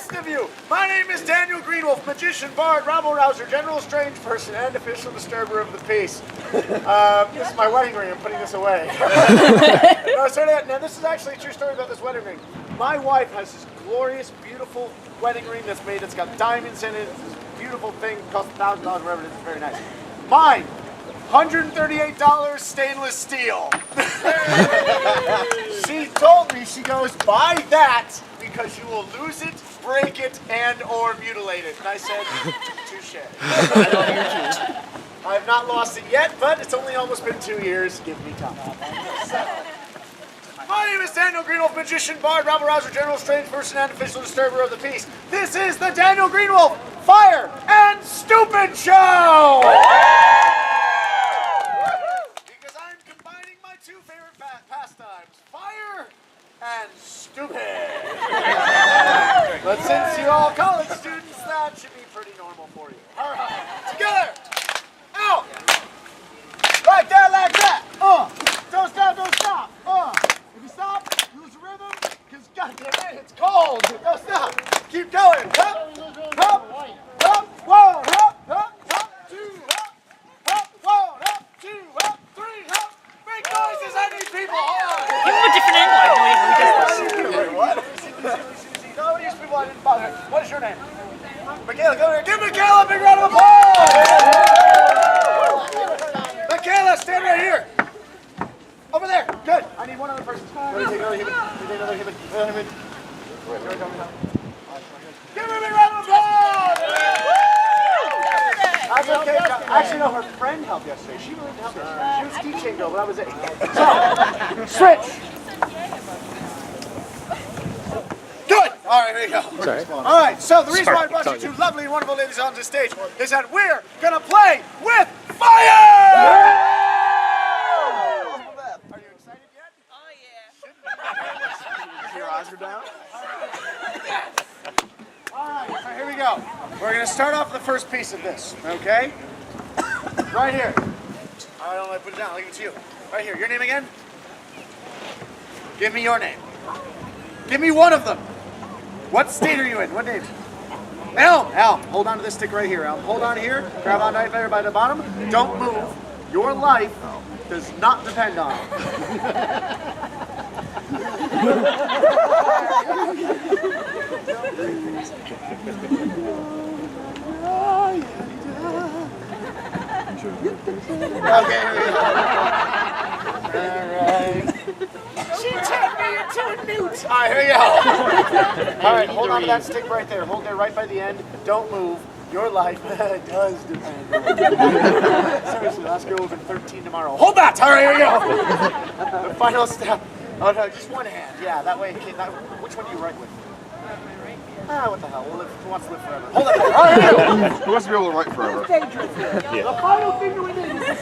rest of you. My name is Daniel Greenwolf, magician, bard, rabble-rouser, general strange person, and official disturber of the peace. This is my wedding ring. I'm putting this away. Now, this is actually a true story about this wedding ring. My wife has this glorious, beautiful wedding ring that's made. It's got diamonds in it. It's this beautiful thing. Cost $1,000, whatever it is. It's very nice. Mine, $138 stainless steel. She told me, she goes, buy that because you will lose it, break it, and or mutilate it. And I said, touche. I have not lost it yet, but it's only almost been 2 years. Give me time. My name is Daniel Greenwolf, magician, bard, rabble-rouser, general strange person, and official disturber of the peace. This is the Daniel Greenwolf Fire and Stupid Show! Because I'm combining my two favorite pastimes, fire and stupid. But since you're all college students, that should be pretty normal for you. All right, together. Out. Like that, like that. Don't stop, don't stop. If you stop, lose the rhythm, because goddamn it, it's cold. Don't stop. Keep going. Up, up, up, whoa, up, up, up, two, up, whoa, up, two, up, three, up. Make noises, I need people. Give him a different angle. Wait, what? No, these people I didn't bother. What is your name? Michaela, go here. Give Michaela a big round of applause. Michaela, stand right here. Over there. Good. I need one other person. Take another human. Take another human. Give her a big round of applause. That's okay. Actually, no, her friend helped yesterday. She really didn't help yesterday. She was teaching though, but I was it. So, switch. Good. All right, here you go. Sorry. All right. So the reason why I brought you two lovely and wonderful ladies onto the stage is that we're gonna play with fire. Are you excited yet? Oh yeah. Your eyes are down. All right. So here we go. We're gonna start off the first piece of this. Okay. Right here. I don't want to put it down. I'll give it to you. Right here. Your name again? Give me your name. Give me one of them. What state are you in? What name? Elm. Elm. Hold on to this stick right here. Elm. Hold on here. Grab on right there by the bottom. Don't move. Your life does not depend on it. Okay, here we go. All right. She turned me into a newt. All right, here we go. All right, hold on to that stick right there. Hold there right by the end. Don't move. Your life does depend on it. Seriously, last girl will be 13 tomorrow. Hold that! All right, here we go. The final step. Oh no, just one hand. Yeah, that way. Which one do you write with? Ah, what the hell? Who wants to live forever? Hold it. All right, here we go. Who wants to be able to write forever? The final thing we need is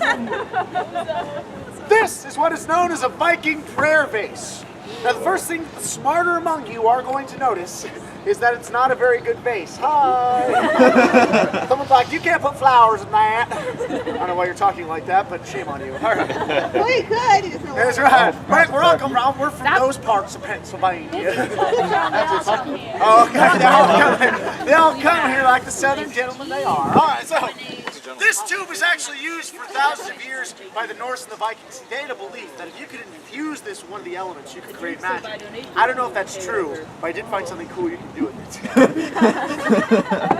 this is what is known as a Viking prayer vase. Now, the first thing the smarter among you are going to notice is that it's not a very good vase. Hi! Someone's like, you can't put flowers in that. I don't know why you're talking like that, but shame on you. All right. Well, you could. That's right. Right, we're all come around. We're from those parts of Pennsylvania. Oh, okay. They all come here like the Southern gentlemen they are. All right, so this tube was actually used for thousands of years by the Norse and the Vikings. They had a belief that if you could infuse this with one of the elements, you could create magic. I don't know if that's true, but I did find something cool you can do with it.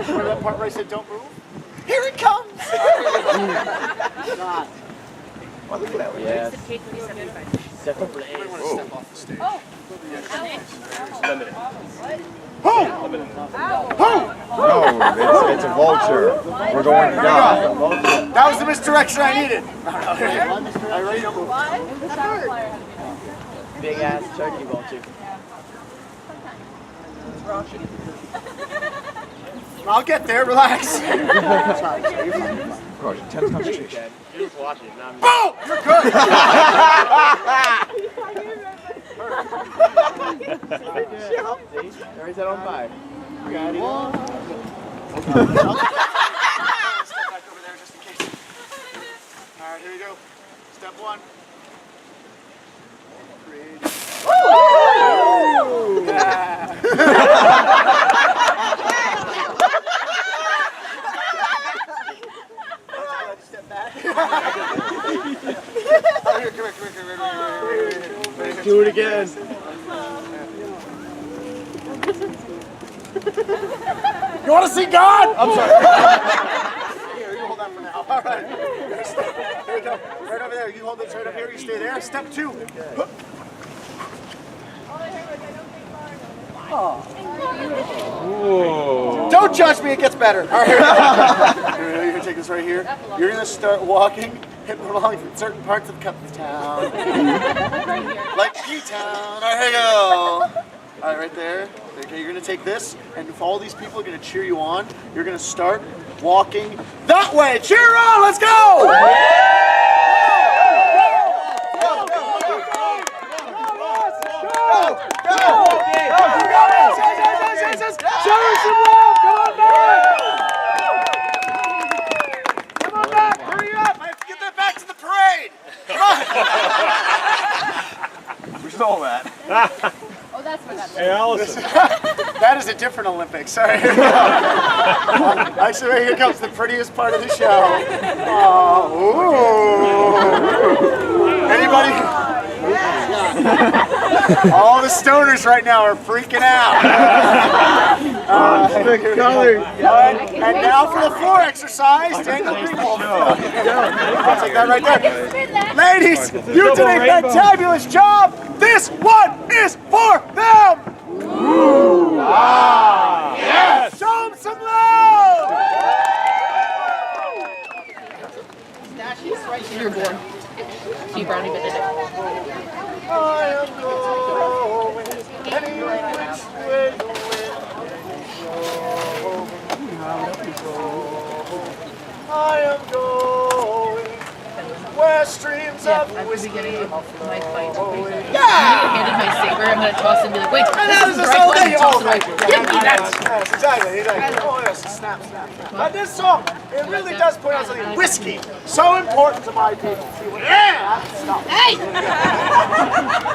Remember that part where I said don't move? Here it comes! God. Oh, look at that one. Yes. Definitely want to step off the stage. Oh. Who? No, it's a vulture. We're going to die. That was the misdirection I needed. I already don't move. Big ass turkey vulture. I'll get there, relax. Sorry, Gosh, 10 concentration. You're just watching, not me. boom! You're good! Already said on fire. Got it. Step back over there just in case. Alright, here we go. Step one. Create. Woo! Yeah. it again. You want to see God? I'm sorry. Here, you hold that for now. All right. Here we go. Right over there. You hold this right up here. You stay there. Step 2. Whoa. Don't judge me. It gets better. All right, here we go. You're going to take this right here. You're going to start walking, hitting along certain parts of town. Like P-Town. All right, here you go. All right, right there. Okay, you're going to take this, and if all these people are going to cheer you on, you're going to start walking that way. Cheer on! Let's go! Show us some love! Come on back! Come on back! Hurry up! I have to get that back to the parade! Come on! We stole that. Oh, that's what that Hey, Allison. That is a different Olympics. Sorry. Actually, right here comes the prettiest part of the show. Ooh. Anybody? All the stoners right now are freaking out. The color. And now for the floor exercise. Daniel Greenwolf. I'll take that right there. Ladies, you did a fantabulous job. This one is for them. Ooh. Ah, yes. Show them some love. You're born. You brownie bit it. I am going any which way the wind blows. I am going where streams Yeah, of at the whiskey beginning of my fight. Yeah! I handed my saber, I'm gonna toss it and be like, wait, And that is this the is the right song one. that you all Toss it. like. Give me that. Yes, exactly. Oh, yes, snap. But this song, it really does point out something. Whiskey, so important to my people. See, yeah! Stop. Hey!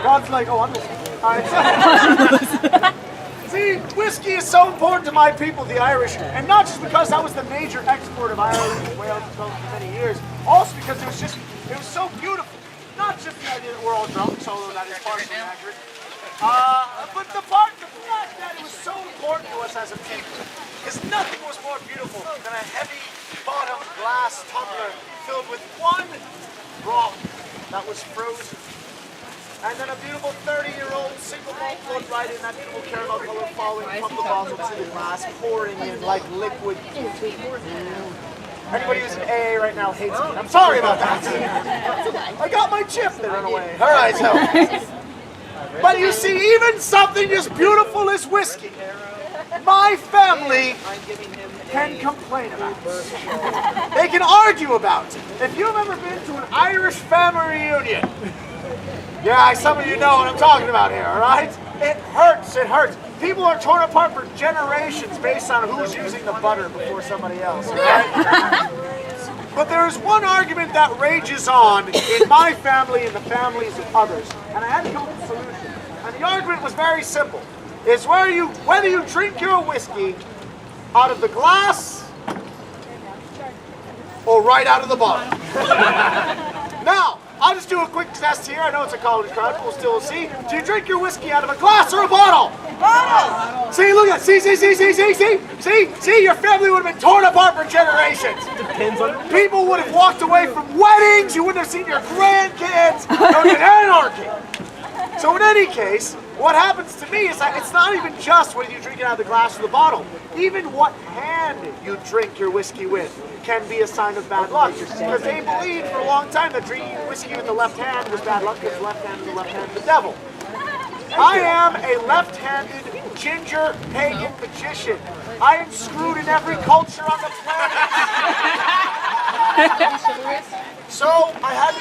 God's like, oh, I'm listening. All right, see, whiskey is so important to my people, the Irish, and not just because that was the major export of Ireland and Wales for many years, also because it was so beautiful. Not just the idea that we're all drunk, although that is partially accurate, but the fact that it was so important to us as a people, because nothing was more beautiful than a heavy-bottomed glass tumbler filled with one rock that was frozen. And then a beautiful 30-year-old single malt float right in, that beautiful caramel color falling from the bottle to the glass, pouring in like liquid. Anybody who's in AA right now hates me. I'm sorry about that. I got my chip that ran away. All right, so. But you see, even something as beautiful as whiskey, my family can complain about it. They can argue about it. If you've ever been to an Irish family reunion, yeah, some of you know what I'm talking about here, all right? It hurts, it hurts. People are torn apart for generations based on who's using the butter before somebody else, all right? But there is one argument that rages on in my family and the families of others, and I had to come up with a solution. And the argument was very simple. It's whether you drink your whiskey out of the glass or right out of the bottle. Now, I'll just do a quick test here. I know it's a college crowd, but we'll still see. Do you drink your whiskey out of a glass or a bottle? Bottle! See, look at see, your family would have been torn apart for generations. Depends on. People would have walked away from weddings. You wouldn't have seen your grandkids. It would have been anarchy. So in any case, what happens to me is that it's not even just whether you drink it out of the glass or the bottle. Even what hand you drink your whiskey with can be a sign of bad luck. Because they believed for a long time that drinking whiskey with the left hand was bad luck because the left hand is the left hand of the devil. I am a left-handed ginger pagan magician. I am screwed in every culture on the planet. So I had to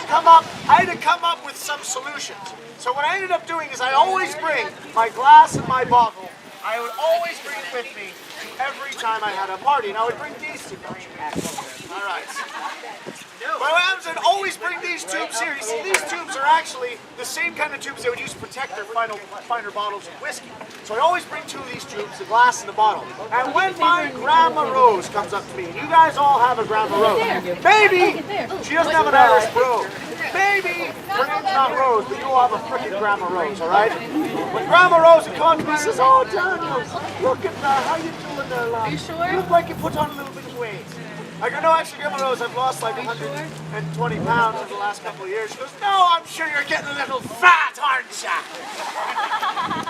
come up with some solutions. So what I ended up doing is I always bring my glass and my bottle. I would always bring it with me every time I had a party, and I would bring these two. All right. But what happens is I'd always bring these tubes here. You see, these tubes are actually the same kind of tubes they would use to protect their finer bottles of whiskey. So I always bring two of these tubes, the glass and the bottle. And when my Grandma Rose comes up to me, and you guys all have a Grandma Rose, maybe she doesn't have an Irish brogue. Maybe her name's not Rose, but you'll have a freaking Grandma Rose, all right? When Grandma Rose comes up to me and says, "Oh, Daniel, look at that. How you doing there, love? You sure? You look like you put on a little bit of weight." I go, "No, actually, Grandma Rose, I've lost like 120 pounds over the last couple of years." She goes, "No, I'm sure you're getting a little fat, aren't you?"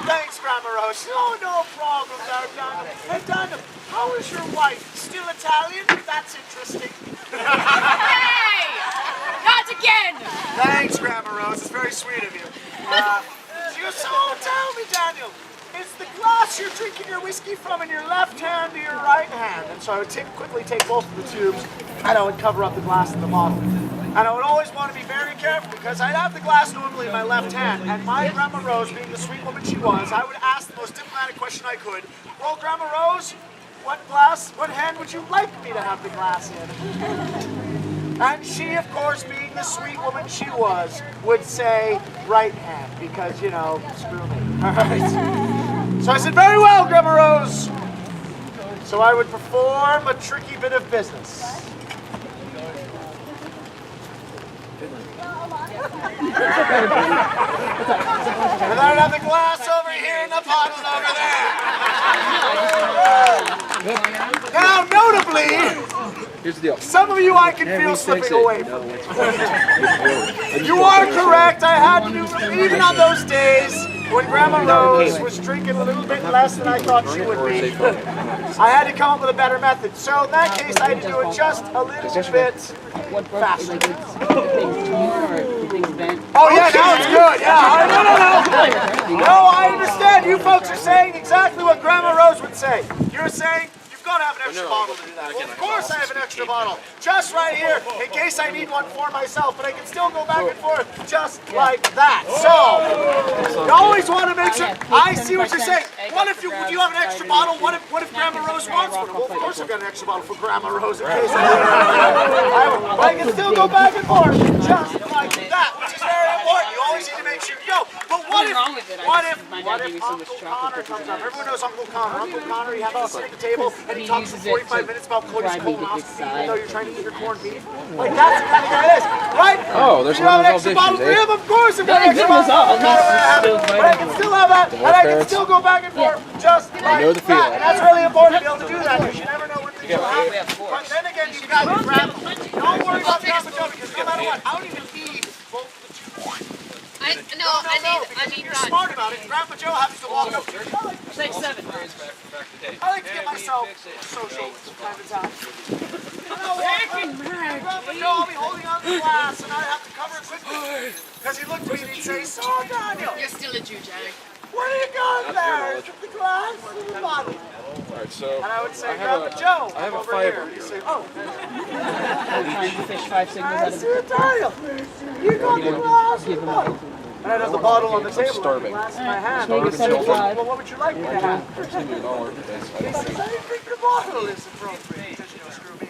Thanks, Grandma Rose. "Oh, no problem there, Daniel. Hey, Daniel, how is your wife? Still Italian? That's interesting." Hey! Not again! Thanks, Grandma Rose. It's very sweet of you. She goes, "So tell me, Daniel, is the glass you're drinking your whiskey from in your left hand or your right hand?" And so I would quickly take both of the tubes and I would cover up the glass in the bottle. And I would always want to be very careful because I'd have the glass normally in my left hand. And my Grandma Rose, being the sweet woman she was, I would ask the most diplomatic question I could. "Well, Grandma Rose, what hand would you like me to have the glass in?" And she, of course, being the sweet woman she was, would say right hand because, you know, screw me. All right. So I said, "Very well, Grandma Rose." So I would perform a tricky bit of business. And then I'd have the glass over here and the bottle over there. Now, notably, Here's the deal. some of you I can feel slipping away from. You are correct. I had to do, even on those days when Grandma Rose was drinking a little bit less than I thought she would be, I had to come up with a better method. So in that case, I had to do it just a little bit faster. Oh yeah, now it's good. Yeah. No. No, I understand. You folks are saying exactly what Grandma Rose would say. You're saying you've got to have an extra bottle to do that. Well, of course I have an extra bottle. Just right here, in case I need one for myself, but I can still go back and forth just like that. So, you always want to make sure. I see what you're saying. What if would you have an extra bottle? What if Grandma Rose wants one? Well, of course I've got an extra bottle for Grandma Rose in case I can still go back and forth just like that, which is very important. You always need to make sure you go. But what if Uncle Connor comes up? Everyone knows Uncle Connor. Uncle Connor, he happens to sit at the table and he talks for 45 minutes about colonoscopy, even though you're trying to eat your corned beef. Like, that's the kind of guy it is, right? Oh, there's one of those auditions, eh? Of course, I've got an extra bottle. But I can still have that, and I can still go back and forth just like that. And that's really important to be able to do that, because you never know when things will happen. But then again, you've got to grab them. Don't worry about Grandma Joe, because no matter what, I don't even need both of the tubes. I need You're smart about it. Grandpa Joe happens to walk up to you. Take 7. I like to get myself social from time to time. Grandpa Joe, I'll be holding on to the glass and I have to cover it quickly. Because he looked at me and he'd say, "So, Daniel, You're still a Jew, Jack. what do you got there? Is it the glass or the bottle?" Alright, so And I would say, "Grandpa Joe, I have a over fiber. here." And he'd say, "Oh, Fish 5 signals I out of see it, Daniel. You got the glass or the bottle?" And I'd have the bottle on the table and the glass in my hand. Make it 75. "Well, what would you like me to have?" $1. He says, "I think the bottle is appropriate." He says, "You know, screw me."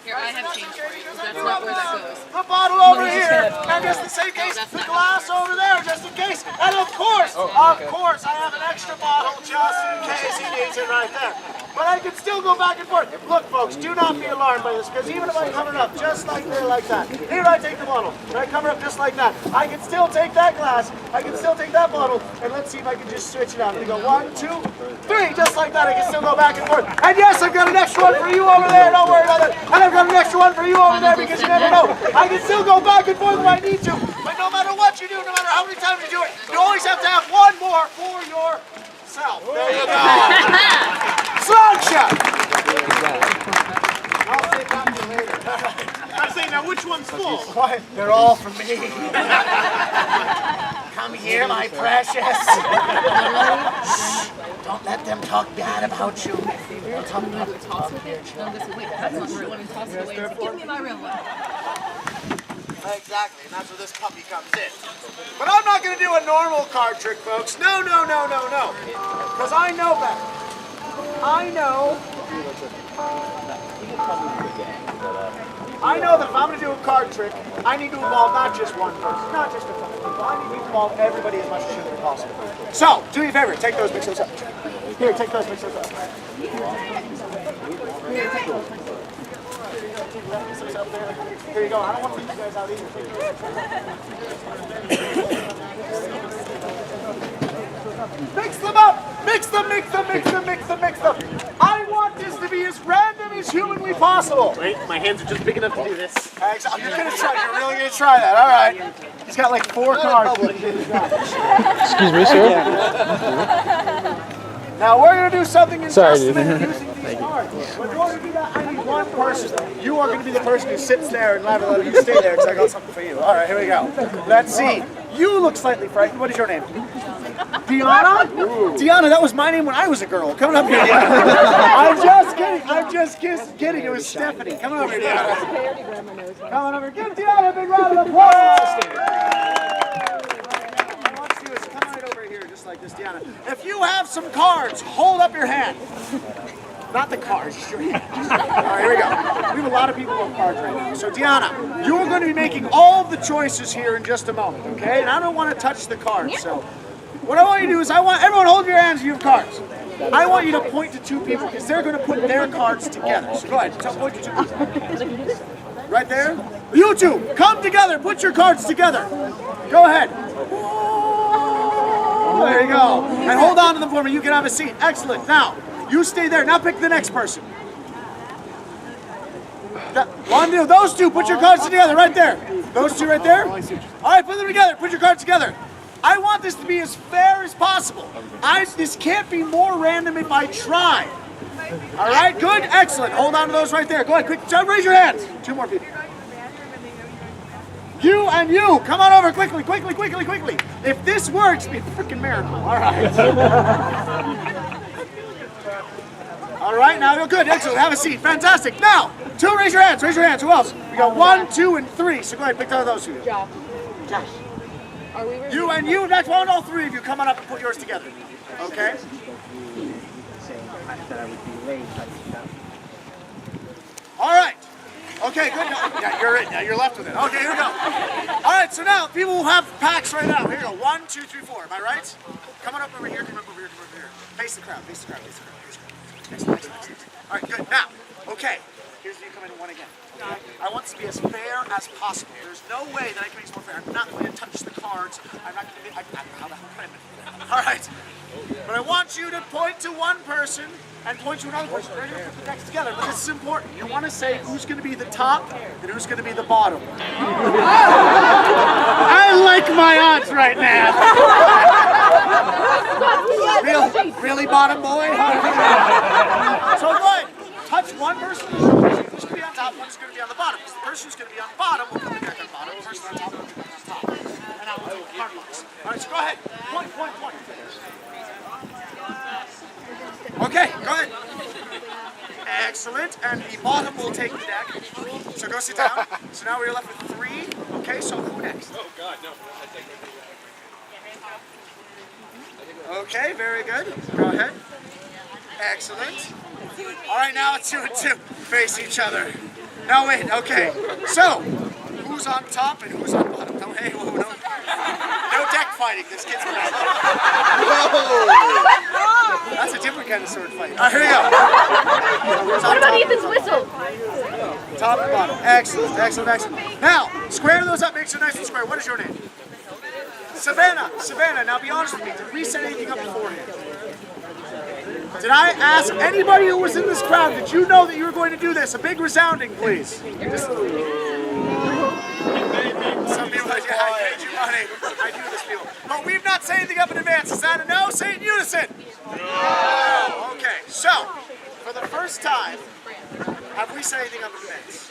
Here, I have change for you. That's not where that goes. The bottle over here, and just in the same case, the glass over there, just in case. And of course, I have an extra bottle just in case he needs it right there. But I can still go back and forth. Look, folks, do not be alarmed by this, because even if I cover it up just like there, like that, here I take the bottle, and I cover it up just like that, I can still take that glass, I can still take that bottle, and let's see if I can just switch it out. We go 1, 2, 3, just like that. I can still go back and forth. And yes, I've got an extra one for you over there. Don't worry about that. And I've got an extra one for you over there, because you never know. I can still go back and forth if I need to. But no matter what you do, no matter how many times you do it, you always have to have one more for yourself. There you go. Slingshot. I'll say that to you later. I say, now which one's full? What? They're all for me. Come here, my precious. Shh. Don't let them talk bad about you. They'll talk about the Toss it. No, this is, wait, that's not the real one. Toss it away. Give me my real one. Exactly, and that's where this puppy comes in. But I'm not going to do a normal card trick, folks. No. Because I know better. I know I know that if I'm going to do a card trick, I need to involve not just one person, not just a couple people. I need to involve everybody as much as humanly possible. So, do me a favor, take those, mix those up. Here, take those, mix those up. Here, take those, mix those up. Mix those up there. Here you go. I don't want to leave you guys out either. Mix them up! Mix them, mix them, mix them, mix them, mix them! I want this to be as random as humanly possible! Wait, my hands are just big enough to do this. You're gonna try, you're really gonna try that, alright. He's got like 4 cards. Excuse me, sir. Now we're gonna do something in just a minute using these cards. But in order to do that, I need one person. You are gonna be the person who sits there and let you stay there because I got something for you. Alright, here we go. Let's see. You look slightly frightened. What is your name? Diana? Diana, that was my name when I was a girl. Come on up here, Diana. I'm just kidding. I'm just kidding. It was Stephanie. Come on over here, Diana. Come on over here. Give Diana a big round of applause. What I want you to do is come right over here, just like this, Diana. If you have some cards, hold up your hand. Not the cards, just your hand. All right, here we go. We have a lot of people on cards right now. So, Diana, you're going to be making all of the choices here in just a moment, okay? And I don't want to touch the cards, so what I want you to do is I want everyone hold your hands if you have cards. I want you to point to 2 people because they're going to put their cards together. So go ahead, point to 2 people. Right there. You 2, come together. Put your cards together. Go ahead. There you go. And hold on to them for me. You can have a seat. Excellent. Now, you stay there. Now pick the next person. Those 2, put your cards together right there. Those 2 right there. All right, put them together. Put your cards together. I want this to be as fair as possible. This can't be more random if I try. All right, good, excellent. Hold on to those right there. Go ahead, quick, raise your hands. 2 more people. You and you, come on over quickly, quickly, quickly, quickly. If this works, it'd be a freaking miracle. All right. All right, now you're good, excellent. Have a seat, fantastic. Now, 2, raise your hands. Raise your hands. Who else? We got 1, 2, and 3. So go ahead, pick those 2. Josh. You and you, next one, all 3 of you, come on up and put yours together. Okay? All right. Okay, good. Yeah, you're in. Yeah, you're left with it. Okay, here we go. All right, so now, people will have packs right now. Here you go. 1, 2, 3, 4. Am I right? Come on up over here, come up over here, come over here. Face the crowd, face the crowd, face the crowd. Next. All right, good. Now, okay. Here's you come in 1 again. Okay? I want this to be as fair as possible. There's no way that I can make this more fair. I'm not going to touch the cards. I'm not going to. How the hell can I do that? All right. But I want you to point to one person and point to another person. They're going to put the decks together. But this is important. You want to say who's going to be the top and who's going to be the bottom. I like my odds right now. Really bottom boy? So go ahead. Touch one person. Who's going to be on top, one's going to be on the bottom. Because the person who's going to be on the bottom will come back on the bottom. The person on top will come back on top. And I will do hard blocks. All right, so go ahead. Point. Okay, go ahead. Excellent. And the bottom will take the deck. So go sit down. So now we're left with 3. Okay, so who next? Oh, God, no. Okay, very good. Go ahead. Excellent. All right, now it's 2 and 2. Face each other. No, wait, okay. So, who's on top and who's on bottom? No, hey, whoa, no deck fighting. This kid's gonna That's a different kind of sword fight. All right, here we go. What about Ethan's whistle? Top and bottom. Excellent. Now, square those up. Make sure nice and square. What is your name? Savannah. Now be honest with me. Did we set anything up beforehand? Did I ask anybody who was in this crowd, did you know that you were going to do this? A big resounding, please. Some people, yeah, I paid you money. I do this, people. But we've not set anything up in advance. Is that a no? Say it in unison. No. Okay, so, for the first time, have we set anything up in advance?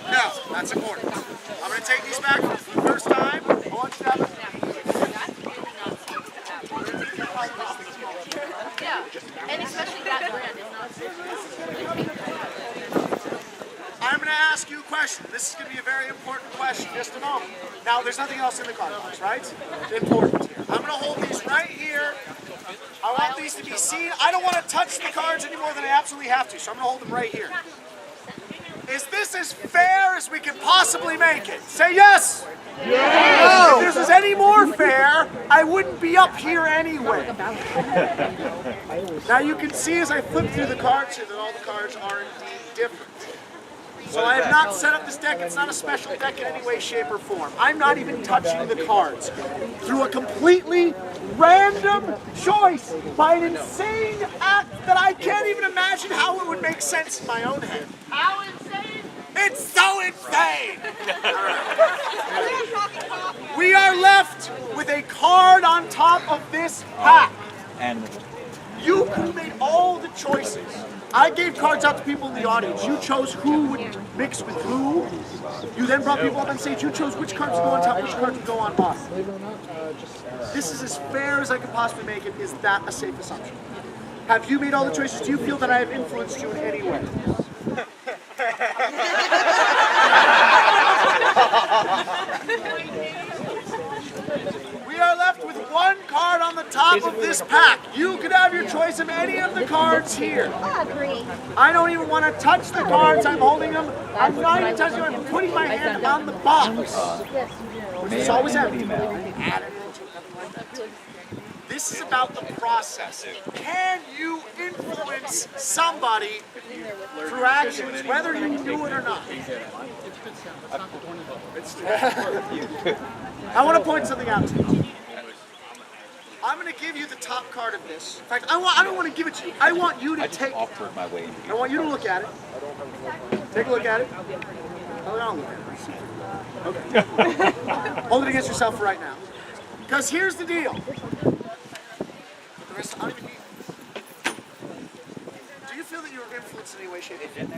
No, that's important. I'm going to take these back for the first time. I want you to have And especially that brand is not I'm going to ask you a question. This is going to be a very important question. Just a moment. Now, there's nothing else in the card box, right? Important here. I'm going to hold these right here. I want these to be seen. I don't want to touch the cards any more than I absolutely have to, so I'm going to hold them right here. Is this as fair as we can possibly make it? Say yes! Yes! If this was any more fair, I wouldn't be up here anyway. Now you can see as I flip through the cards here that all the cards are indeed different. So I have not set up this deck. It's not a special deck in any way, shape, or form. I'm not even touching the cards. Through a completely random choice by an insane act that I can't even imagine how it would make sense in my own head. How insane? It's so insane! We are left with a card on top of this pack. And You made all the choices. I gave cards out to people in the audience. You chose who would mix with who. You then brought people up on stage. You chose which cards would go on top, which cards would go on bottom. This is as fair as I could possibly make it. Is that a safe assumption? Have you made all the choices? Do you feel that I have influenced you in any way? We are left with one card on the top of this pack. You could have your choice of any of the cards here. I don't even want to touch the cards. I'm holding them. I'm not even touching them. I'm putting my hand on the box. Which is always empty. This is about the process. Can you influence somebody through actions, whether you do it or not? I want to point something out to you. I'm going to give you the top card of this. In fact, I don't want to give it to you. I want you to take it. I want you to look at it. Take a look at it. Oh, don't look at it. Okay. Hold it against yourself for right now. Because here's the deal. Do you feel that you were influenced in any way, shape, or form?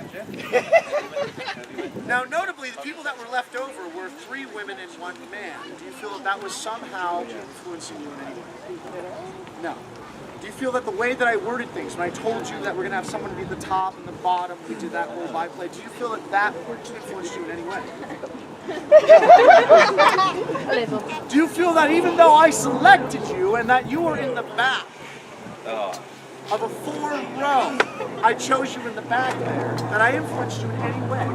Now, notably, the people that were left over were 3 women and 1 man. Do you feel that that was somehow influencing you in any way? No. Do you feel that the way that I worded things, when I told you that we're going to have someone be at the top and the bottom, we did that whole byplay, do you feel that that influenced you in any way? Do you feel that even though I selected you and that you were in the back of a 4-row, I chose you in the back there, that I influenced you in any way?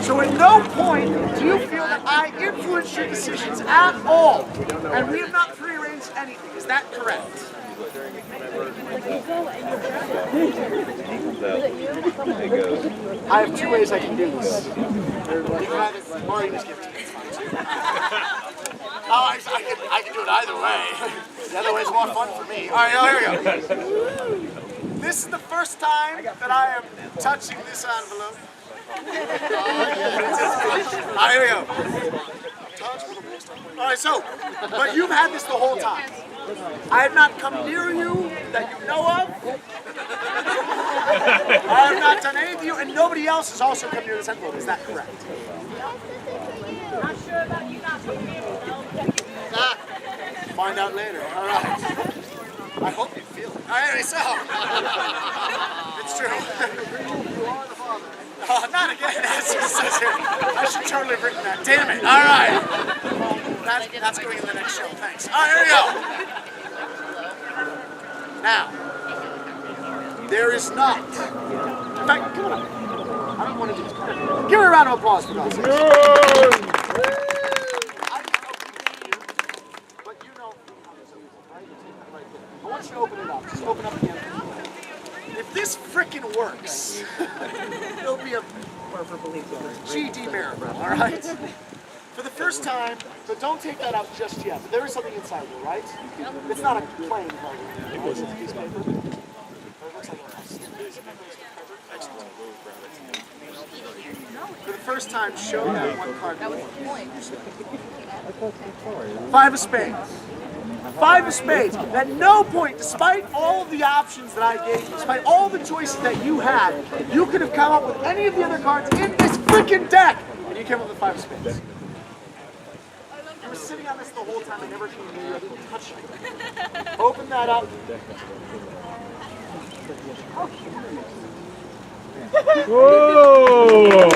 So at no point do you feel that I influenced your decisions at all, and we have not prearranged anything. Is that correct? I have 2 ways I can do this. Or you just give it to me. It's fine too. Oh, I can do it either way. The other way's more fun for me. All right, now here we go. This is the first time that I am touching this envelope. All right, here we go. All right, so, but you've had this the whole time. I have not come near you that you know of. I have not done anything to you, and nobody else has also come near this envelope. Is that correct? Not sure about you not putting me. Find out later. All right. I hope you feel it. All right, anyway, so it's true. Oh, not again. That's what it says here. I should totally have written that. Damn it. All right. That's going in the next show. Thanks. All right, here we go. Now, there is not. In fact, come on up. I don't want to do this. Give her a round of applause for God's sake. But you know, I want you to open it up. Just open up again. If this frickin' works, it'll be a GD miracle, all right? For the first time, but don't take that out just yet. But there is something inside there, right? It's not a plain card. It's a piece of paper. It looks like for the first time, show that one card. That was the point. 5 of spades. 5 of spades. At no point, despite all of the options that I gave you, despite all the choices that you had, you could have come up with any of the other cards in this freaking deck, and you came up with 5 of spades. You were sitting on this the whole time. I never came near you. I didn't touch it. Open that up. Whoa!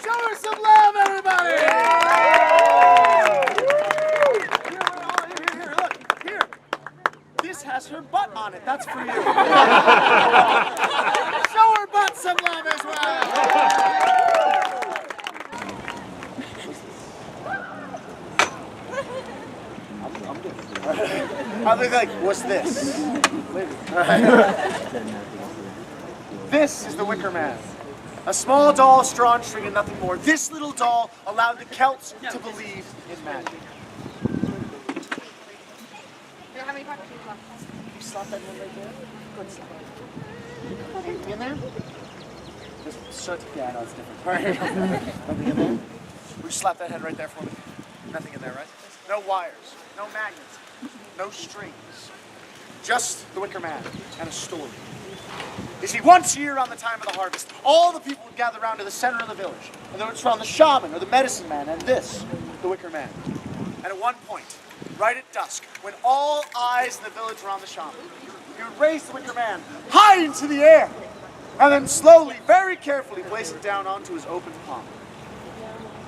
Show her some love, everybody! her butt on it. That's for you. Show her butt some love as well. I'll be like, what's this? This is the Wicker Man. A small doll, straw and string, and nothing more. This little doll allowed the Celts to believe in magic. How many pockets do you have? You slap that one right there? Go ahead, slap it. Anything in there? Just shut. Yeah, no, it's different. All right. Nothing in there? Will you slap that head right there for me? Nothing in there, right? No wires, no magnets, no strings. Just the Wicker Man and a story. You see, once a year around the time of the harvest, all the people would gather around to the center of the village. And they would surround the shaman or the medicine man and this, the Wicker Man. And at one point, right at dusk, when all eyes in the village were on the shaman, he would raise the Wicker Man high into the air, and then slowly, very carefully, place it down onto his open palm.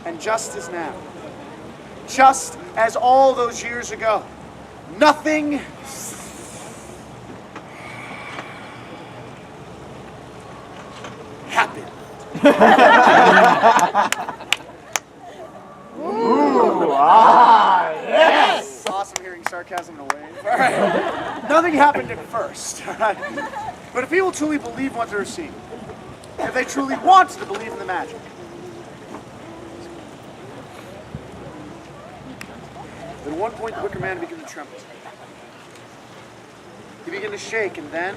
And just as now, just as all those years ago, nothing happened. Yes! Awesome hearing sarcasm in a wave. All right. Nothing happened at first. All right? But if people truly believe what they're seeing, if they truly want to believe in the magic, at one point the Wicker Man began to tremble. He began to shake, and then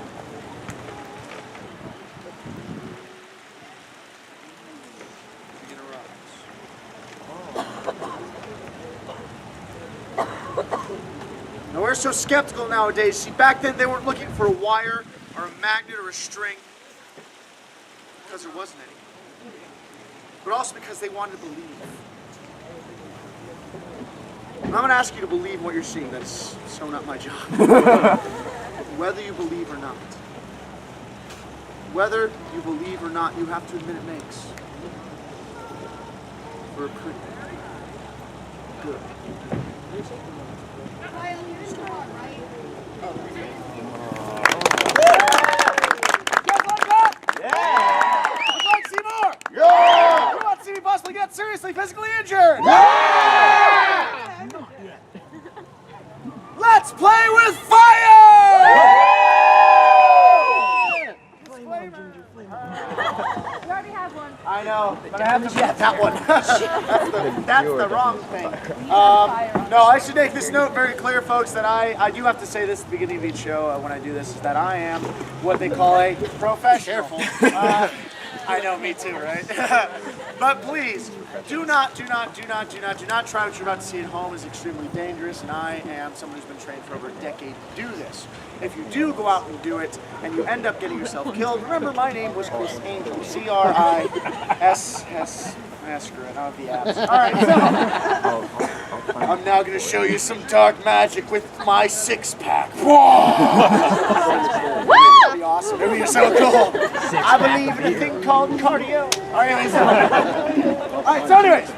he began to rise. Now we're so skeptical nowadays. See, back then they weren't looking for a wire or a magnet or a string because there wasn't any, but also because they wanted to believe. I'm going to ask you to believe what you're seeing. That's so not my job. Whether you believe or not. Whether you believe or not, you have to admit it makes for a pretty good. Would like to see more? Yeah! Who wants to see me possibly get seriously physically injured? Let's play with fire! We already have one. I know, but I haven't yet. That one. that's the wrong thing. No, I should make this note very clear, folks, that I do have to say this at the beginning of each show when I do this, is that I am what they call a professional. I know, me too, right? But please, do not try what you're about to see at home. Is extremely dangerous, and I am someone who's been trained for over a decade to do this. If you do go out and do it, and you end up getting yourself killed, remember my name was Chris Angel, C-R-I-S-S, screw it, I don't have the abs. All right, so I'm now going to show you some dark magic with my six-pack. That'd be awesome. It'd be so cool. I believe in a thing called cardio. Alright, so anyways,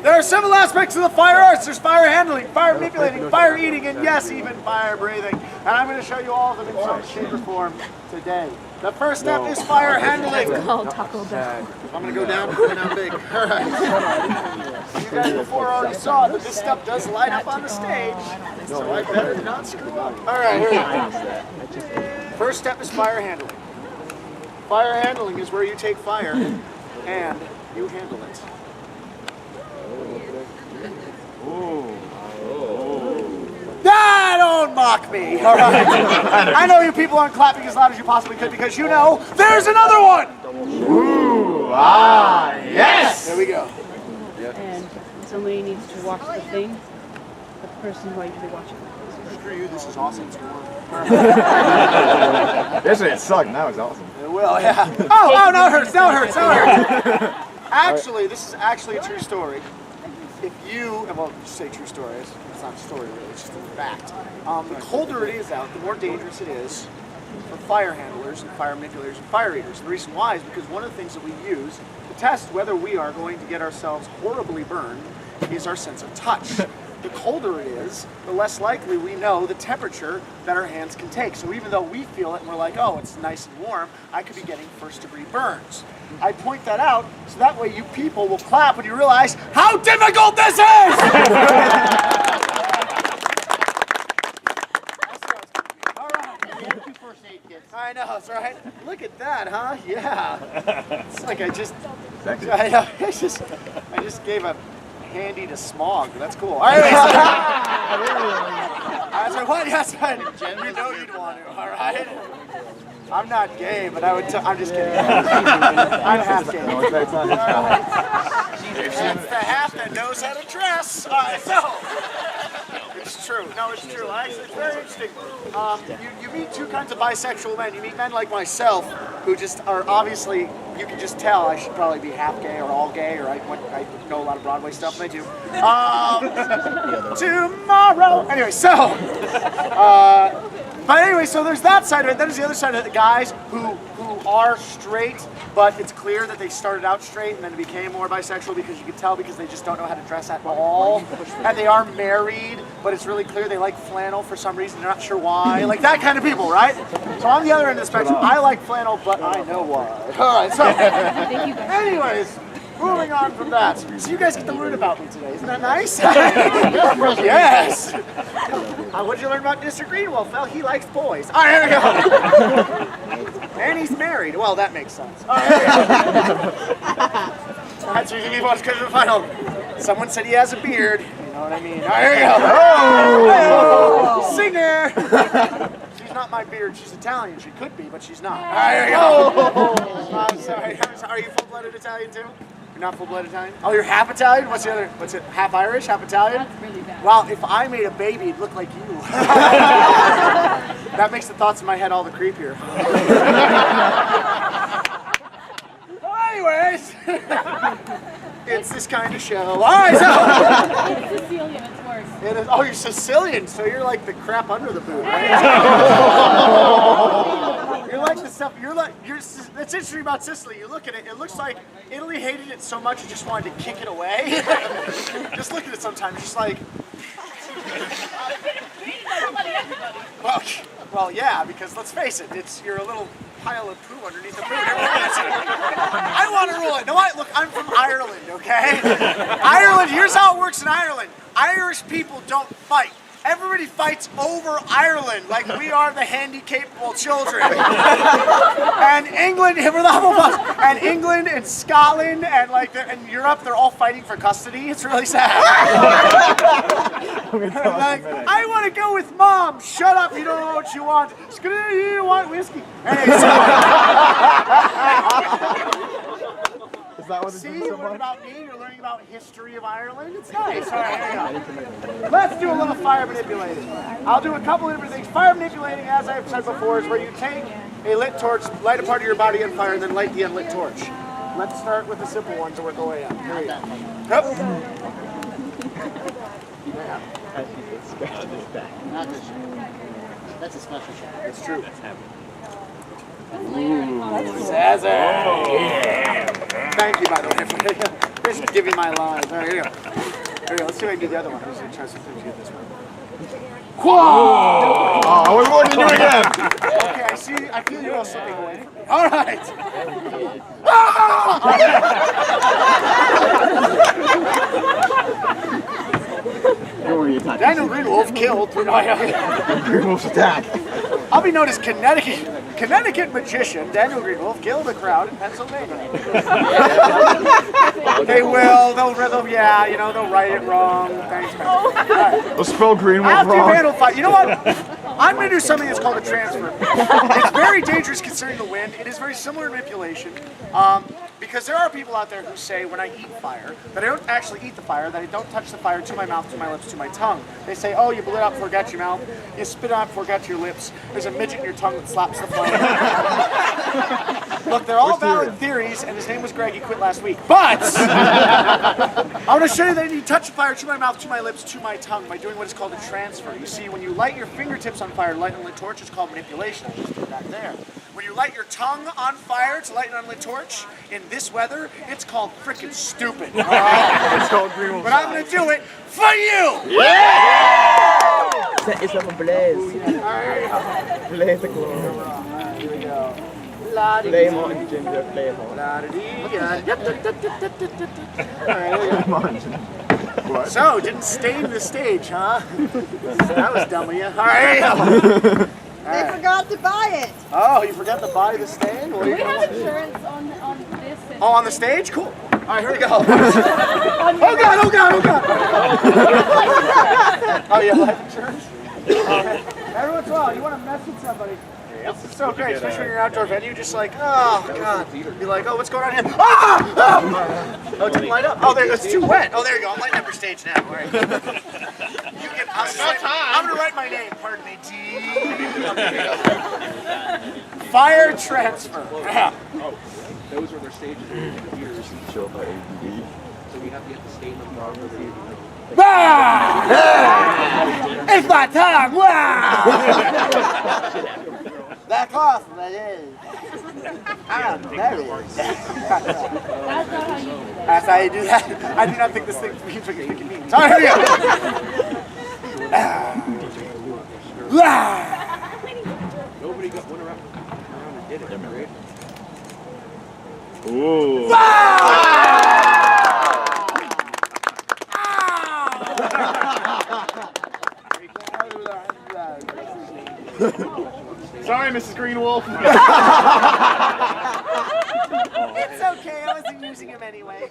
there are several aspects of the fire arts. There's fire handling, fire manipulating, fire eating, and yes, even fire breathing. And I'm going to show you all of them in some shape or form today. The first step is fire handling. Called Taco Bell. I'm going to go down big. Alright. You guys before already saw that this stuff does light up on the stage, so I better not screw up. Alright, here we go. First step is fire handling. Fire handling is where you take fire and you handle it. Ah, don't mock me, all right? I know you people aren't clapping as loud as you possibly could because you know there's another one! Yes! There we go. And somebody needs to watch the thing. The person who I usually watch it. Screw you, this is awesome. Yesterday it sucked, now it's awesome. It will, yeah. Oh, now it hurts, now it hurts. Actually, this is actually a true story. If you, well, just say true story, it's not a story really, it's just a fact. The colder it is out, the more dangerous it is for fire handlers and fire manipulators and fire eaters. And the reason why is because one of the things that we use to test whether we are going to get ourselves horribly burned is our sense of touch. The colder it is, the less likely we know the temperature that our hands can take. So even though we feel it and we're like, oh, it's nice and warm, I could be getting first-degree burns. I point that out so that way you people will clap when you realize how difficult this is! I know, that's right. Look at that, huh? Yeah. It's like I just gave a handy to Smog. That's cool. All right. That's right. What? That's right. You know you'd want to. All right. I'm not gay, but I would. I'm just kidding. I'm half gay. No, it's not his fault. That's the half that knows how to dress. All right, so. It's true. No, it's true. Actually, it's very interesting. You meet two kinds of bisexual men. You meet men like myself, who just are obviously, you can just tell I should probably be half gay or all gay, or I know a lot of Broadway stuff, and I do. Tomorrow. Anyway, so, but anyway, so there's that side of it. Then there's the other side of it, the guys who are straight, but it's clear that they started out straight and then became more bisexual because you can tell because they just don't know how to dress at all. And they are married, but it's really clear they like flannel for some reason. They're not sure why. Like that kind of people, right? So on the other end of the spectrum, I like flannel, but I know why. All right, so anyways, moving on from that. So you guys get to learn about me today. Isn't that nice? Yes. What did you learn about Mr. Greenwolf? Well, he likes boys. All right, here we go. And he's married. Well, that makes sense. All right, here we go. That's usually what's good for the final. Someone said he has a beard. You know what I mean? All right, here we go. Oh! Singer. She's not my beard. She's Italian. She could be, but she's not. All right, here we go. I'm sorry. Are you full-blooded Italian too? You're not full-blooded Italian? Oh, you're half Italian? What's the other? What's it? Half Irish? Half Italian? That's really bad. Wow, if I made a baby, it'd look like you. That makes the thoughts in my head all the creepier. Anyways, it's this kind of show. All right, so. It's Sicilian, it's worse. It is, oh, you're Sicilian, so you're like the crap under the boot, right? You're like the stuff. That's interesting about Sicily. You look at it; it looks like Italy hated it so much it just wanted to kick it away. Just look at it sometimes, just like. Well, yeah, because let's face it, you're a little pile of poo underneath the boot. I want to rule it. No, look, I'm from Ireland, okay? Ireland, here's how it works in Ireland. Irish people don't fight. Everybody fights over Ireland like we are the handy-capable children. And England, and England and Scotland and and Europe, they're all fighting for custody. It's really sad. Like, I want to go with Mom. Shut up, you don't know what you want. You want whiskey. Anyway, Is that what see, you learn about me, you're learning about history of Ireland. It's nice. All right, here we go. Let's do a little fire manipulating. I'll do a couple of different things. Fire manipulating, as I've said before, is where you take a lit torch, light a part of your body on fire, and then light the unlit torch. Let's start with the simple ones and work our way up. Here we go. Yep. Not this shot. That's a special shot. It's true. Thank you, by the way, for just giving my lines. All right, here we go. Here we go. Let's see if I can do the other one. I'm just going to try something to get this one. Whoa! Oh, what do you do again? Okay, I feel you're all slipping away. All right. Daniel Greenwolf killed. Greenwolf's attack. I'll be known as Connecticut magician Daniel Greenwolf killed a crowd in Pennsylvania. They'll write it wrong. Thanks, man. Right. They'll spell Greenwolf After you wrong. handle fight, you know what? I'm going to do something that's called a transfer. It's very dangerous considering the wind. It is very similar to manipulation. Because there are people out there who say when I eat fire, that I don't actually eat the fire, that I don't touch the fire to my mouth, to my lips, to my tongue. They say, oh, you blew it out before it got to your mouth, you spit it out before it got to your lips, there's a midget in your tongue that slaps the flame. Look, they're all valid theories, and his name was Greg, he quit last week. But I want to show you that you touch the fire to my mouth, to my lips, to my tongue by doing what is called a transfer. You see, when you light your fingertips on fire to light an unlit torch, it's called manipulation. I'll just do that there. When you light your tongue on fire to light an unlit torch, in this weather, it's called frickin' stupid. It's called Greenwolf. But I'm going to do it for you! Yeah! Set yourself ablaze. Alright, Blaze the glow. here we go. Flame on ginger, flame on. So, didn't stain the stage, huh? That was dumb of you. Alright, They forgot to buy it. Oh, you forgot to buy the stain? What are you We gonna have do? insurance on this. Oh, on the stage? Cool. Alright, here we go. Oh god, oh god, oh god! Oh, you have life insurance? Every once in a while, you want to mess with somebody. It's so great, especially when you're an outdoor venue, just like, oh god. Be like, oh, what's going on here? Ah! Ah! Oh, it didn't light up. Oh, there, it's too wet. Oh, there you go. I'm lighting up your stage now. All right. You can, I'm going to write my name, pardon me. Fire transfer. Yeah. Oh, those were their stages for years. So we have to get the stage of It's my time! Wow! Back off, that is. I'm married. That's how you do that. I do not think this thing means what you think it means. Alright, here we go. Nobody got one around and did it, right? Ooh. Sorry, Mrs. Greenwolf. It's okay, I wasn't using him anyway.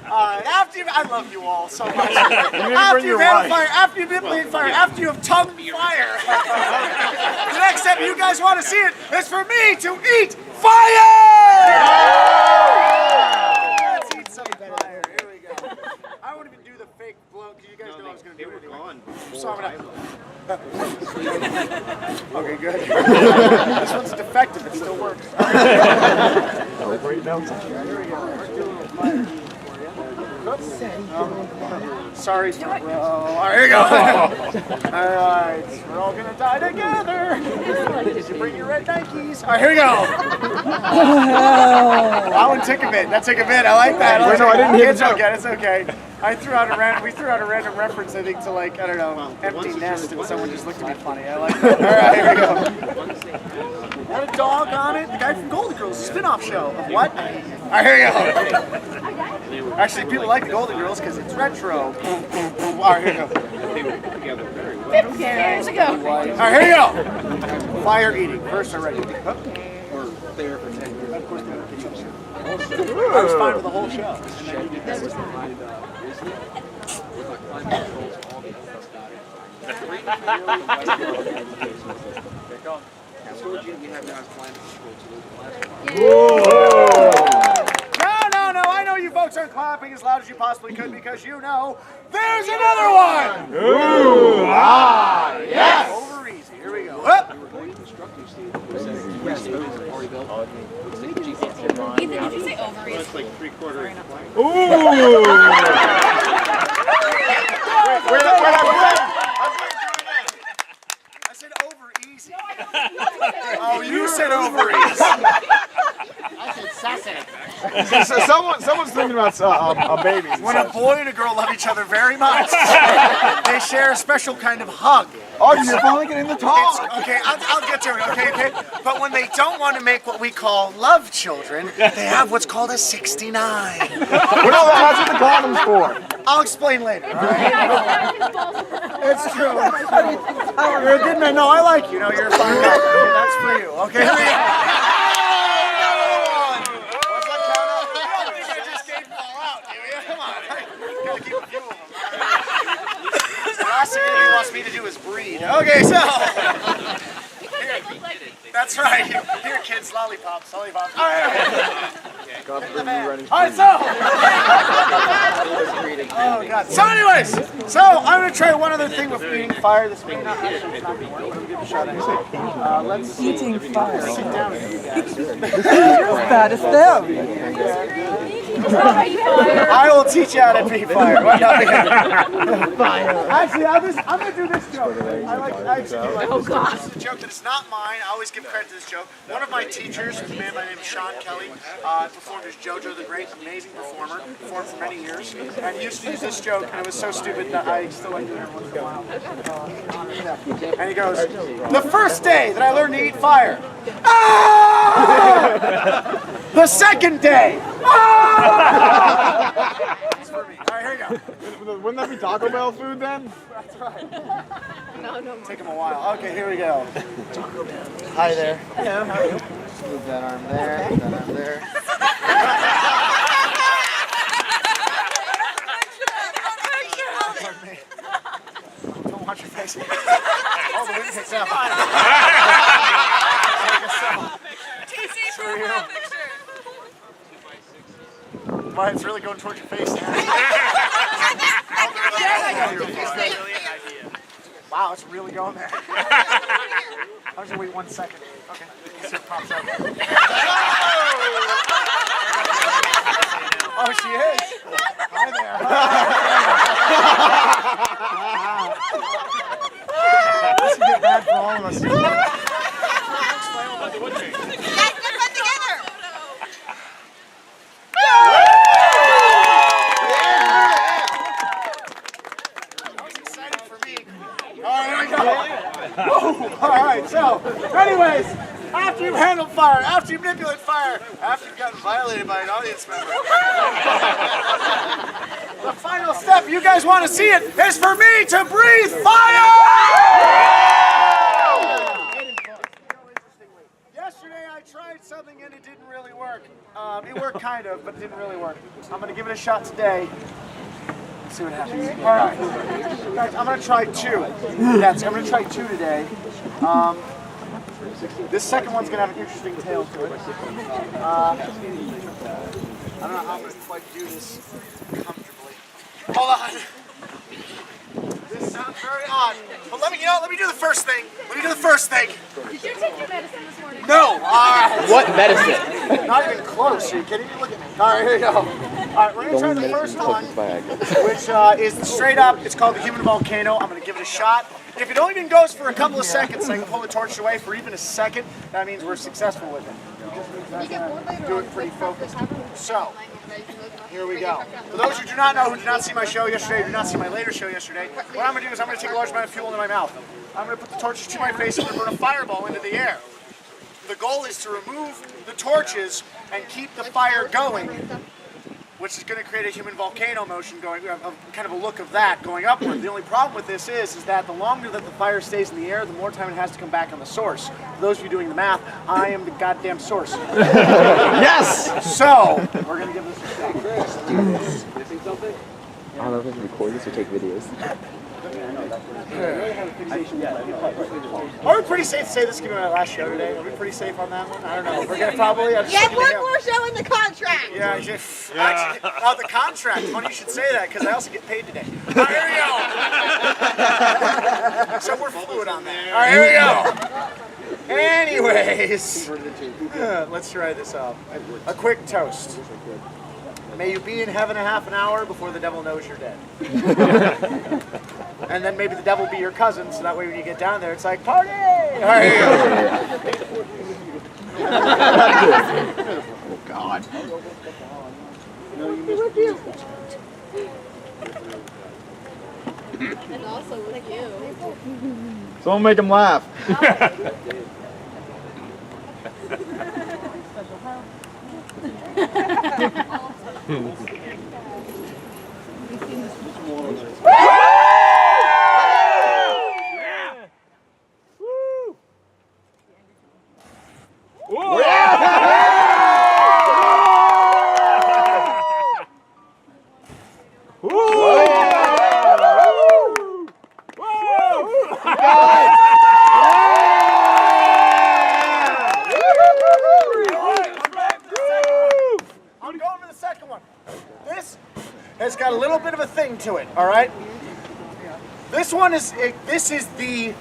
After you, I love you all so much. After you've handled fire, after you've been playing fire, after you have tongued fire, the next step you guys want to see it is for me to eat fire! Let's eat some fire. Here we go. I won't even do the fake blow because you guys know I was going to do it anyway. So I'm gonna. Okay, good. This one's defective. It still works. Here we go. Sorry, bro. All right, here we go. All right, we're all gonna die together. Did you bring your red Nikes? All right, here we go. That one took a bit. That took a bit. I like that. Wait, no, I didn't hear It's the joke. okay. It's okay. We threw out a random reference, I think, to like, I don't know, empty nest, and someone just looked at me funny. I like that. All right, here we go. Had a dog on it. The guy from Golden Girls, spin-off show of what? All right, here we go. Actually, people like the Golden Girls because it's retro. All right, here we go. 50 years ago. All right, here we go. Fire eating. First, already. Or there for 10 years. Of course, I was fine with the whole show. No, I know you folks aren't clapping as loud as you possibly could because you know there's another one! Ooh, ah, yes! Over easy, here we go. Up. Ethan, did you say ovaries? It's like 3/4. Ooh! I said over easy. Oh, you said over easy. I said sausage. Someone's thinking about a baby. When a boy and a girl love each other very much, they share a special kind of hug. Oh, you're finally getting the talk. Okay, I'll get to it, okay? But when they don't want to make what we call love children, they have what's called a 69. Well, that's what the condom's for. I'll explain later, all right? It's true. You're a good man. No, I like you. No, you're a fine guy. Okay, that's for you, okay? Here we go. What's that count up? You don't think I just gave them all out, do you? Come on. Gotta keep a few of them. The last thing anybody wants me to do is breed. Okay, so. That's right. Here, kids, lollipops. All right. All right, so. Oh, God. So, anyways, I'm going to try one other thing with eating fire. This may not actually not be one, but I'm going to give it a shot anyway. Let's eating fire. Sit down with you guys. Bad as them. I will teach you how to be fire. Actually, I'm going to do this joke. I actually do like this joke. This is a joke that is not mine. I always give credit to this joke. One of my teachers, a man by the name of Sean Kelly, performed as JoJo the Great, amazing performer, performed for many years, and he used to use this joke, and it was so stupid that I still like doing it once in a while. And he goes, the first day that I learned to eat fire. Ah! The second day. Ah! It's for me. All right, here you go. Wouldn't that be Taco Bell food then? That's right. No. Take him a while. Okay, here we go. Hi there. Hello. How are you? Move that arm there. That arm there. Don't watch your face. Oh, the wind picks up. But it's really going towards your face now. Wow, it's really going there. I'm just gonna wait 1 second. Okay, let's see if it pops up. Oh, she is. Hi there. This is get bad for all of us. Alright, so, anyways, after you've handled fire, after you manipulate fire, after you've gotten violated by an audience member, the final step, you guys want to see it, is for me to breathe fire! Yesterday I tried something and it didn't really work. It worked kind of, but it didn't really work. I'm going to give it a shot today. See what happens. All right, guys, I'm gonna try 2. Yes, I'm gonna try 2 today. This second one's gonna have an interesting tail to it. I don't know how I'm gonna quite do this comfortably. Hold on. This sounds very odd, but let me do the first thing. Let me do the first thing. Did you take your medicine this morning? No. What medicine? Not even close. Are you kidding me? Look at me. All right, here you go. All right, we're going to try the first one, which is straight up. It's called the Human Volcano. I'm going to give it a shot. If it only even goes for a couple of seconds, I can pull the torch away for even a second. That means we're successful with it. Do it pretty focused. So, here we go. For those who do not know, who did not see my show yesterday, who did not see my later show yesterday, what I'm going to do is I'm going to take a large amount of fuel into my mouth. I'm going to put the torches to my face and I'm going to burn a fireball into the air. The goal is to remove the torches and keep the fire going, which is going to create a human volcano motion going, kind of a look of that going upward. The only problem with this is that the longer that the fire stays in the air, the more time it has to come back on the source. For those of you doing the math, I am the goddamn source. Yes! So, we're going to give this a shot. Missing something? I don't know if I can record this or take videos. Are we pretty safe to say this is going to be my last show today? Are we pretty safe on that one? I don't know. We're going to probably... You have one more show in the contract. Yeah, actually, the contract. Funny you should say that, because I also get paid today. All right, here we go. So we're fluid on that. All right, here we go. Anyways, let's try this out. A quick toast. May you be in heaven a half an hour before the devil knows you're dead. And then maybe the devil be your cousin, so that way when you get down there, it's like, party! All right, here we go. Oh, God. With you. And also with you. Someone make him laugh. Has got a little bit of a thing to it, all right? This is the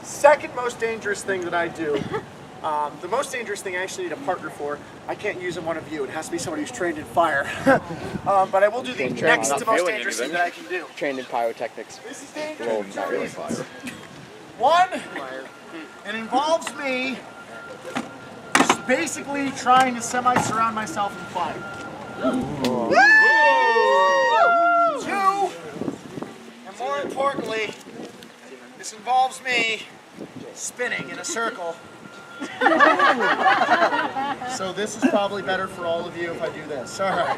second most dangerous thing that I do The most dangerous thing I actually need a partner for, I can't use in one of you. It has to be somebody who's trained in fire. But I will do the next to most dangerous thing that I can do. Trained in pyrotechnics. This is dangerous for two reasons. One, it involves me just basically trying to semi-surround myself in fire. Two, and more importantly, this involves me spinning in a circle. So this is probably better for all of you if I do this. All right.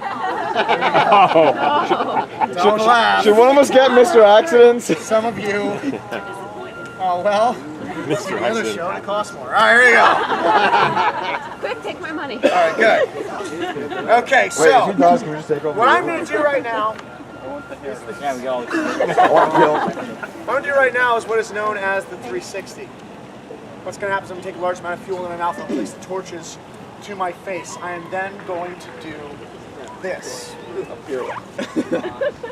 Don't laugh. Should one of us get Mr. Accidents? Some of you. Oh well. Mr. Another show to cost more. All right, here we go. Quick, take my money. All right, good. Okay, Wait, so if he does, can we just take over? what I'm going to do right now. Yeah, we all. What I'm going to do right now is what is known as the 360. What's going to happen is I'm going to take a large amount of fuel in my mouth and place the torches to my face. I am then going to do this. A pirouette.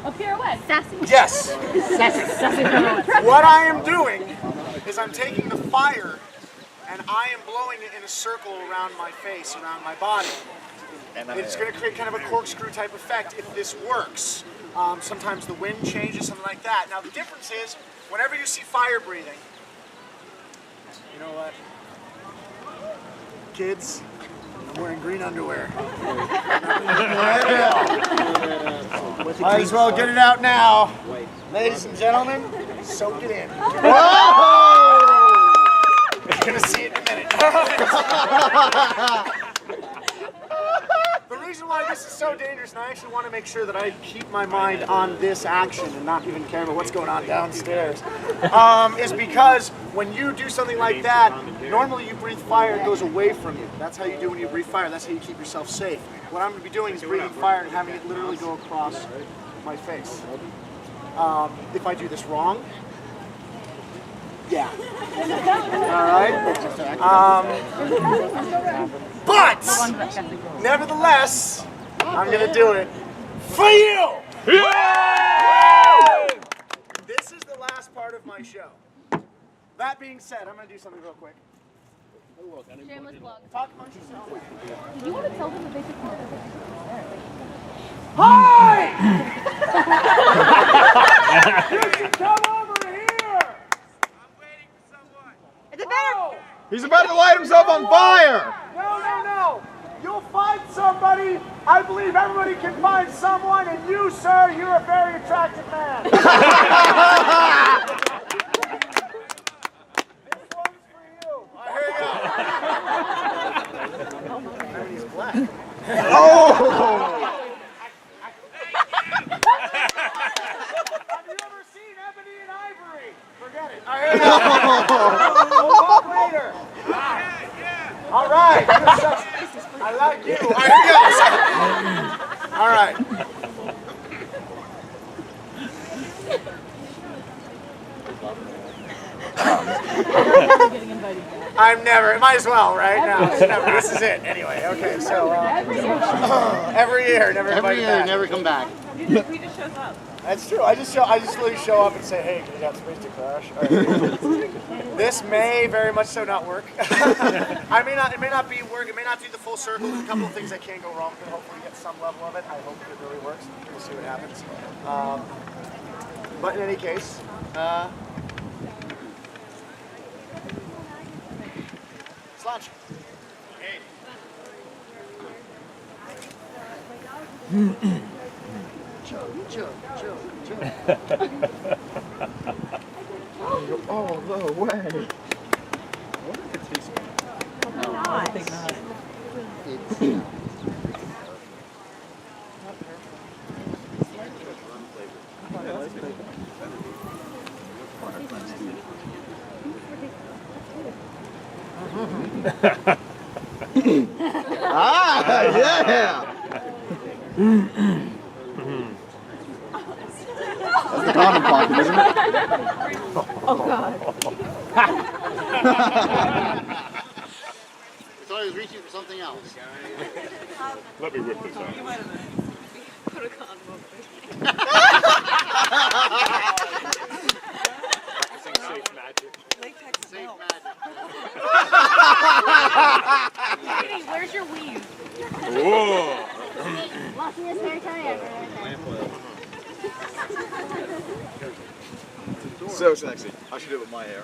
A pirouette. Sassy. Yes. Sassy. What I am doing is I'm taking the fire and I am blowing it in a circle around my face, around my body. It's going to create kind of a corkscrew type effect if this works. Sometimes the wind changes, something like that. Now the difference is, whenever you see fire breathing, you know what? Kids, I'm wearing green underwear. Might as well get it out now. Ladies and gentlemen, soak it in. Whoa! You're gonna see it in a minute. The reason why this is so dangerous, and I actually want to make sure that I keep my mind on this action and not even care about what's going on downstairs, is because when you do something like that, normally you breathe fire, it goes away from you. That's how you do when you breathe fire. That's how you keep yourself safe. What I'm going to be doing is breathing fire and having it literally go across my face. If I do this wrong, yeah. All right. But nevertheless, I'm going to do it for you. This is the last part of my show. That being said, I'm going to do something real quick. Shameless plug. Talk amongst yourselves. Do you want to tell them that they should come over? Hi! You should come over here! I'm waiting for someone. It's a better. Oh, He's about to light himself on fire! no. You'll find somebody. I believe everybody can find someone, and you, sir, you're a very attractive man. This one's for you. All right, here you go. I mean, he's black. Oh! Have you ever seen Ebony and Ivory? Forget it. All right, here we go. We'll talk later. All right. I like you. All right, here we go. All right. I'm never. Might as well, right? No, never. This is it. Anyway, okay. So every year, never invited back. never come back. He just shows up. That's true. I just literally show up and say, "Hey, can you have space to crash?" All right. This may very much so not work. It may not be work. It may not do the full circle. There's a couple of things that can go wrong, but hopefully get some level of it. I hope it really works. We'll see what happens. But in any case, let's launch. Chill. Oh, no way. What if it tastes good? No, I think not. Yeah! That's the condom pocket, isn't it? Oh, God. I thought he was reaching for something else. Let me whip this out. Put a condom over. Safe magic. Safe magic. So sexy. I should do it with my hair.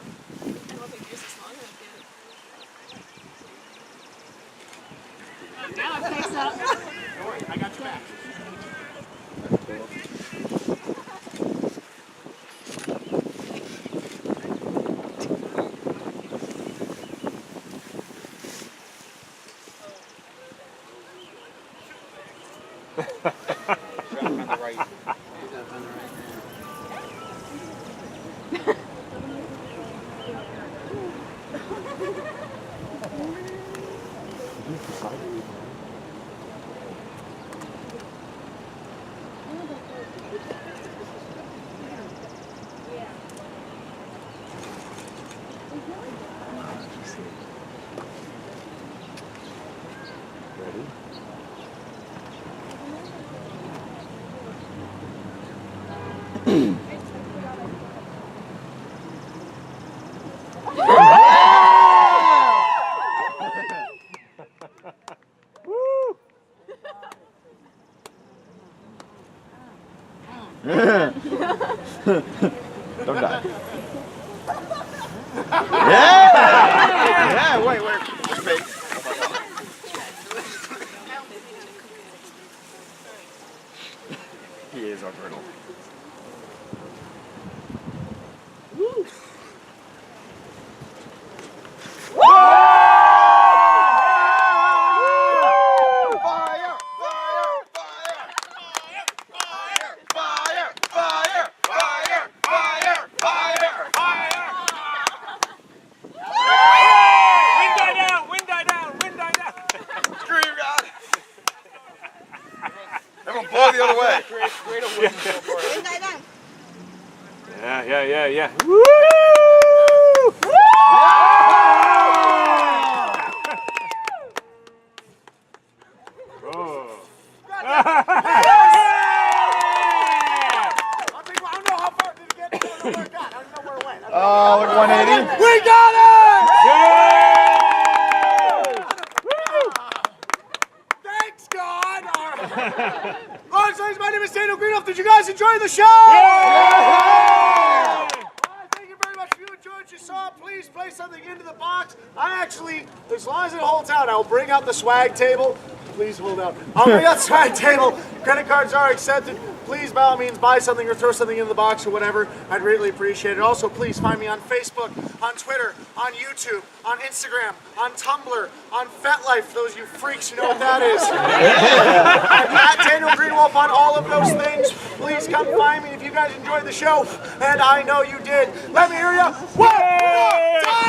Now it picks up. Don't worry, I got your back. Don't die. Yeah! Yeah, wait. Just me. He is our turtle. Everyone blow the other way. Yeah. Woo! Oh, look, 180. We got it! Thanks, God! My name is Greenwolf. Did you guys enjoy the show? Thank you very much. If you enjoyed what you saw, please place something into the box. I actually, as long as it holds out, I'll bring out the swag table. Please hold out. I'll bring out the swag table. Credit cards are accepted. Please, by all means, buy something or throw something in the box or whatever. I'd greatly appreciate it. Also, please find me on Facebook, on Twitter, on YouTube, on Instagram, on Tumblr, on FetLife, for those of you freaks who know what that is. I'm at Daniel Greenwolf on all of those things. Please come find me if you guys enjoyed the show, and I know you did. Let me hear you. One more time!